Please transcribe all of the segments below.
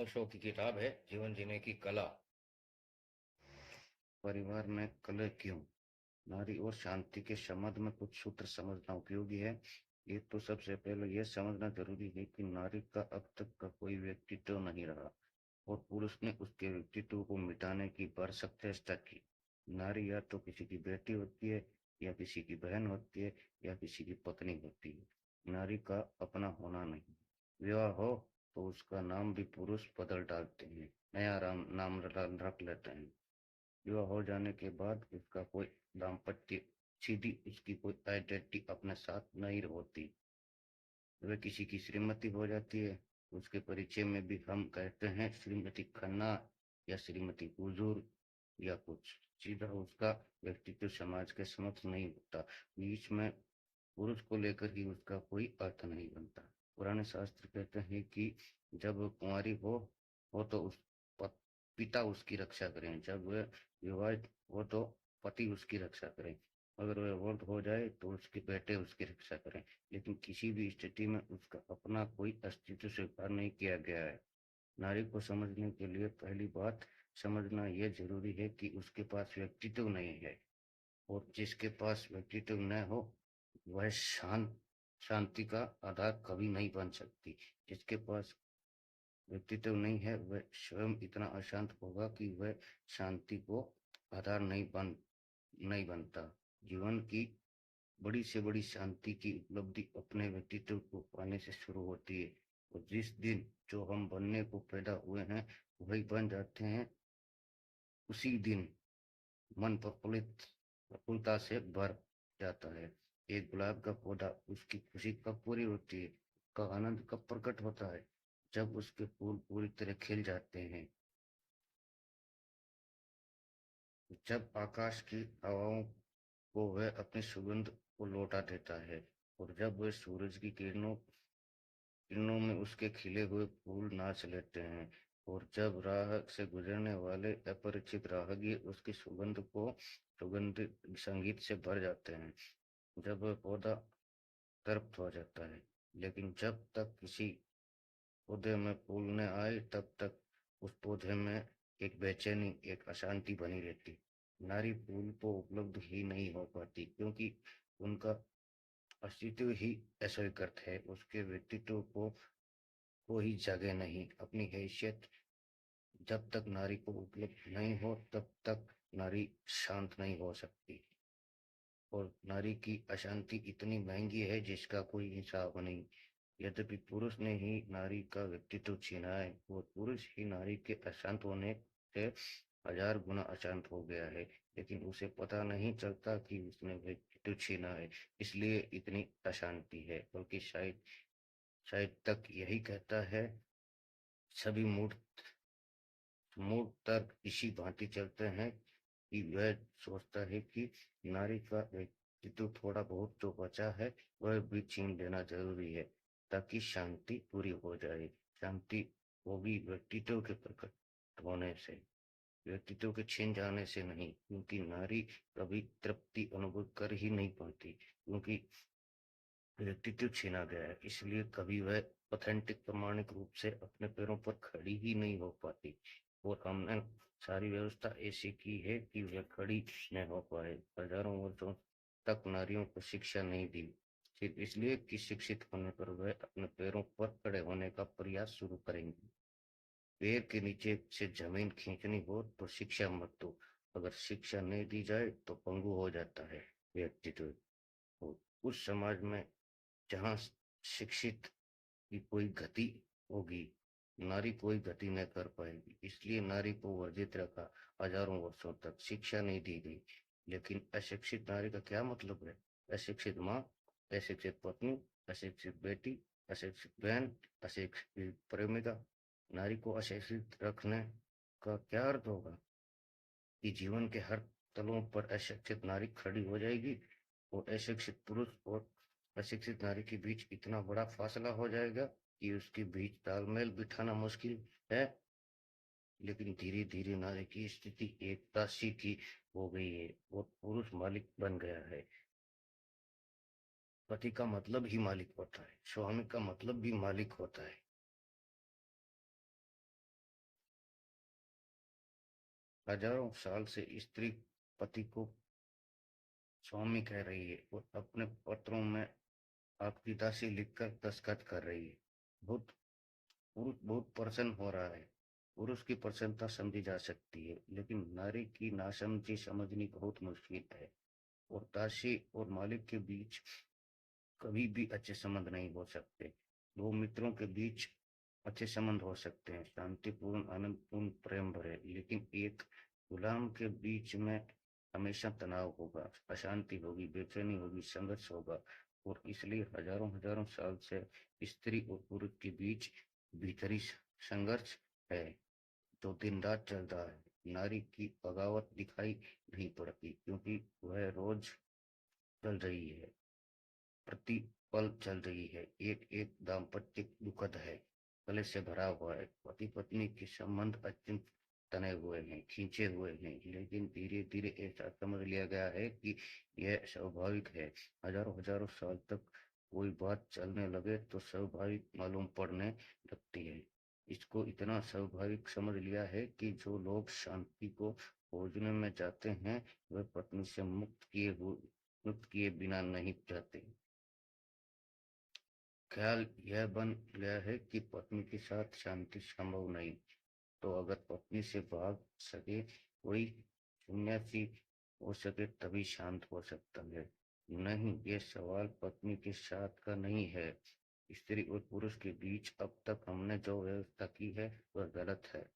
Show की किताब है जीवन जीने की कला। परिवार में कलह क्यों? नारी और शांति के संबंध में कुछ सूत्र समझना उपयोगी है। एक तो सबसे पहले यह समझना जरूरी है कि नारी का अब तक का कोई व्यक्तित्व नहीं रहा और पुरुष ने उसके व्यक्तित्व को मिटाने की भरसक चेष्टा की। नारी या तो किसी की बेटी होती है, या किसी की बहन होती है, या किसी की पत्नी होती है। नारी का अपना होना नहीं। विवाह हो तो उसका नाम भी पुरुष बदल डालते हैं, नया नाम रख लेते हैं। विवाह हो जाने के बाद उसका कोई दाम्पत्य सीधी उसकी कोई आइडेंटिटी अपने साथ नहीं होती। वह किसी की श्रीमती हो जाती है। उसके परिचय में भी हम कहते हैं श्रीमती खन्ना या श्रीमती हुजूर या कुछ। सीधा उसका व्यक्तित्व समाज के समक्ष नहीं होता। बीच में पुरुष को लेकर ही उसका कोई अर्थ नहीं बनता। पुराने शास्त्र कहते हैं कि जब कुंवारी हो तो पिता उसकी रक्षा करें, जब वह विवाहित हो तो पति उसकी रक्षा करें, अगर वह वृद्ध हो जाए तो उसके बेटे उसकी रक्षा करें। लेकिन किसी भी स्थिति में उसका अपना कोई अस्तित्व स्वीकार नहीं किया गया है। नारी को समझने के लिए पहली बात समझना यह जरूरी है कि उसके पास व्यक्तित्व नहीं है। और जिसके पास व्यक्तित्व न हो वह शांति का आधार कभी नहीं बन सकती। जिसके पास व्यक्तित्व नहीं है वह स्वयं इतना अशांत होगा कि वह शांति को आधार नहीं बनता। जीवन की बड़ी से बड़ी शांति की उपलब्धि अपने व्यक्तित्व को पाने से शुरू होती है। और जिस दिन जो हम बनने को पैदा हुए हैं वही बन जाते हैं, उसी दिन मन प्रफुल्लता से भर जाता है। एक गुलाब का पौधा उसकी खुशी कब पूरी होती है, का आनंद कब प्रकट होता है? जब उसके फूल पूरी तरह खिल जाते हैं, जब आकाश की हवाओं को वह अपनी सुगंध को लौटा देता है, और जब वह सूरज की किरणों में उसके खिले हुए फूल नाच लेते हैं, और जब राह से गुजरने वाले अपरिचित राहगीर उसकी सुगंधित संगीत से भर जाते हैं, जब वह पौधा तृप्त हो जाता है। लेकिन जब तक किसी पौधे में फूल न आए तब तक उस पौधे में एक बेचैनी, एक अशांति बनी रहती। नारी फूल को उपलब्ध ही नहीं हो पाती क्योंकि उनका अस्तित्व ही अस्वीकृत है। उसके व्यक्तित्व को ही जगह नहीं। अपनी हैसियत जब तक नारी को उपलब्ध नहीं हो तब तक नारी शांत नहीं हो सकती। और नारी की अशांति इतनी महंगी है जिसका कोई हिसाब नहीं। यद्यपि पुरुष ने ही नारी का व्यक्तित्व छीना है, वो पुरुष ही नारी के अशांत होने से 1000 गुना अशांत हो गया है, लेकिन उसे पता नहीं चलता कि उसने व्यक्तित्व छीना है, इसलिए इतनी अशांति है। बल्कि शायद शायद तक यही कहता है। सभी मूड तर्क इसी भांति चलते हैं कि वह सोचता है कि नारी का व्यक्तित्व थोड़ा बहुत जो बचा है वह भी छीन लेना जरूरी है ताकि शांति पूरी हो जाए। शांति होगी व्यक्तित्व के प्रकट होने से, व्यक्तित्व के छिन जाने से नहीं, क्योंकि नारी कभी तृप्ति अनुभव कर ही नहीं पाती, क्योंकि व्यक्तित्व छीना गया है। इसलिए कभी वह ऑथेंटिक प्रामाणिक रूप से अपने पैरों पर खड़ी ही नहीं हो पाती। और हमने सारी व्यवस्था ऐसी की है कि वह खड़ी न हो पाए। हजारों वर्षों तक नारियों को शिक्षा नहीं दी, सिर्फ इसलिए कि शिक्षित होने पर वह अपने पैरों पर खड़े होने का प्रयास शुरू करेंगी। पैर के नीचे से जमीन खींचनी हो तो शिक्षा मत दो। अगर शिक्षा नहीं दी जाए तो पंगु हो जाता है व्यक्तित्व। और उस समाज में जहाँ शिक्षित की कोई गति होगी, नारी कोई गति न कर पाएगी। इसलिए नारी को वर्जित रखा। हजारों वर्षों तक शिक्षा नहीं दी गई। लेकिन अशिक्षित नारी का क्या मतलब है? अशिक्षित माँ, अशिक्षित पत्नी, अशिक्षित बेटी, अशिक्षित बहन, अशिक्षित प्रेमिका। नारी को अशिक्षित रखने का क्या अर्थ होगा? कि जीवन के हर तलों पर अशिक्षित नारी खड़ी हो जाएगी, और अशिक्षित पुरुष और अशिक्षित नारी के बीच इतना बड़ा फासला हो जाएगा कि उसके बीच तालमेल बिठाना मुश्किल है। लेकिन धीरे धीरे नारी की स्थिति एक दासी की हो गई है और पुरुष मालिक बन गया है। पति का मतलब ही मालिक होता है, स्वामी का मतलब भी मालिक होता है। हजारों साल से स्त्री पति को स्वामी कह रही है और अपने पत्रों में आपकी दासी लिखकर दस्तखत कर रही है। बहुत पुरुष बहुत प्रसन्न हो रहा है। पुरुष की प्रसन्नता समझी जा सकती है, लेकिन नारी की नासमझी समझनी बहुत मुश्किल है। और दासी और मालिक के बीच कभी भी अच्छे संबंध नहीं हो सकते। दो मित्रों के बीच अच्छे संबंध हो सकते हैं, शांतिपूर्ण, आनंदपूर्ण, प्रेम भरे, लेकिन एक गुलाम के बीच में हमेशा तनाव होगा, अशांति होगी, बेचैनी होगी, संघर्ष होगा। और इसलिए हजारों हजारों साल से स्त्री और पुरुष के बीच भीतरी संघर्ष है, जो दिन रात चलता है। नारी की बगावत दिखाई नहीं पड़ती, क्योंकि वह रोज चल रही है, प्रतिपल चल रही है। एक एक दाम्पत्य दुखद है, कलेश से भरा हुआ है। पति पत्नी के संबंध अत्यंत तने हुए हैं, खींचे हुए हैं, लेकिन धीरे धीरे ऐसा समझ लिया गया है कि यह स्वाभाविक है। हजारों हजारों साल तक कोई बात चलने लगे तो स्वाभाविक मालूम पड़ने लगती है। इसको इतना स्वाभाविक समझ लिया है कि जो लोग शांति को खोजने में जाते हैं, वे पत्नी से मुक्त किए बिना नहीं जाते। ख्याल यह बन गया है कि पत्नी के साथ शांति संभव नहीं, तो अगर पत्नी से भाग सके, कोई सन्यासी हो सके, तभी शांत हो सकता है। नहीं, ये सवाल पत्नी के साथ का नहीं है। स्त्री और पुरुष के बीच अब तक हमने जो व्यवस्था की है वह गलत है,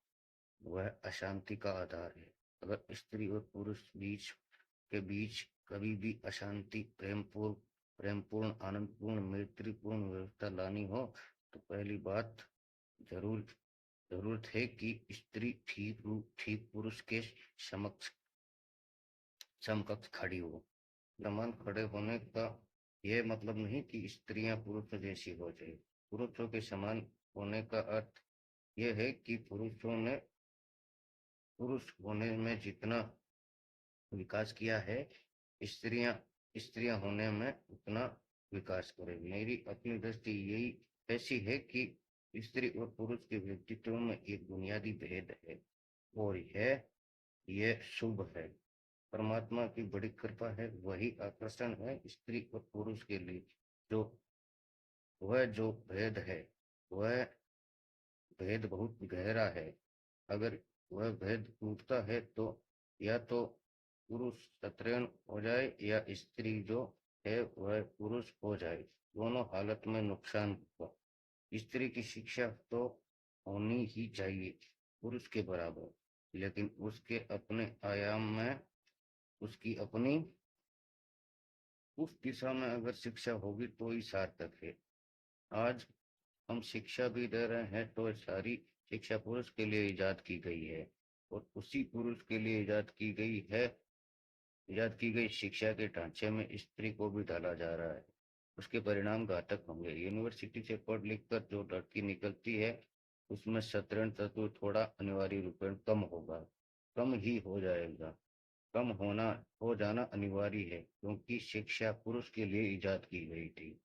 वह अशांति का आधार है। अगर स्त्री और पुरुष के बीच कभी भी अशांति, प्रेमपूर्ण, आनंदपूर्ण, मैत्रीपूर्ण व्यवस्था लानी हो, तो पहली बात जरूर जरूरत है कि स्त्री ठीक पुरुष के समक्ष समकक्ष खड़ी हो। समान खड़े होने का यह मतलब नहीं कि स्त्रियां पुरुषों जैसी हो जाए। पुरुषों के समान होने का अर्थ यह है कि पुरुष होने में जितना विकास किया है, स्त्रियां स्त्रियां होने में उतना विकास करें। मेरी अपनी दृष्टि यही ऐसी है कि स्त्री और पुरुष के व्यक्तित्व में एक बुनियादी भेद है, और यह शुभ है। परमात्मा की बड़ी कृपा है, वही आकर्षण है स्त्री और पुरुष के लिए। जो वह जो भेद है, वह भेद बहुत गहरा है। अगर वह भेद टूटता है तो या तो पुरुष क्षत्रियन हो जाए या स्त्री जो है वह पुरुष हो जाए, दोनों हालत में नुकसान होगा। स्त्री की शिक्षा तो होनी ही चाहिए पुरुष के बराबर, लेकिन उसके अपने आयाम में, उसकी अपनी उस दिशा में अगर शिक्षा होगी तो ही सार्थक है। आज हम शिक्षा भी दे रहे हैं तो सारी शिक्षा पुरुष के लिए इजाद की गई है, और उसी पुरुष के लिए इजाद की गई शिक्षा के ढांचे में स्त्री को भी डाला जा रहा है। उसके परिणाम घातक होंगे। यूनिवर्सिटी से पढ़ लिख कर जो लड़की निकलती है, उसमें सतरण तत्व थोड़ा अनिवार्य रूप में कम होगा, कम ही हो जाएगा। कम हो जाना अनिवार्य है, क्योंकि शिक्षा पुरुष के लिए इजाद की गई थी।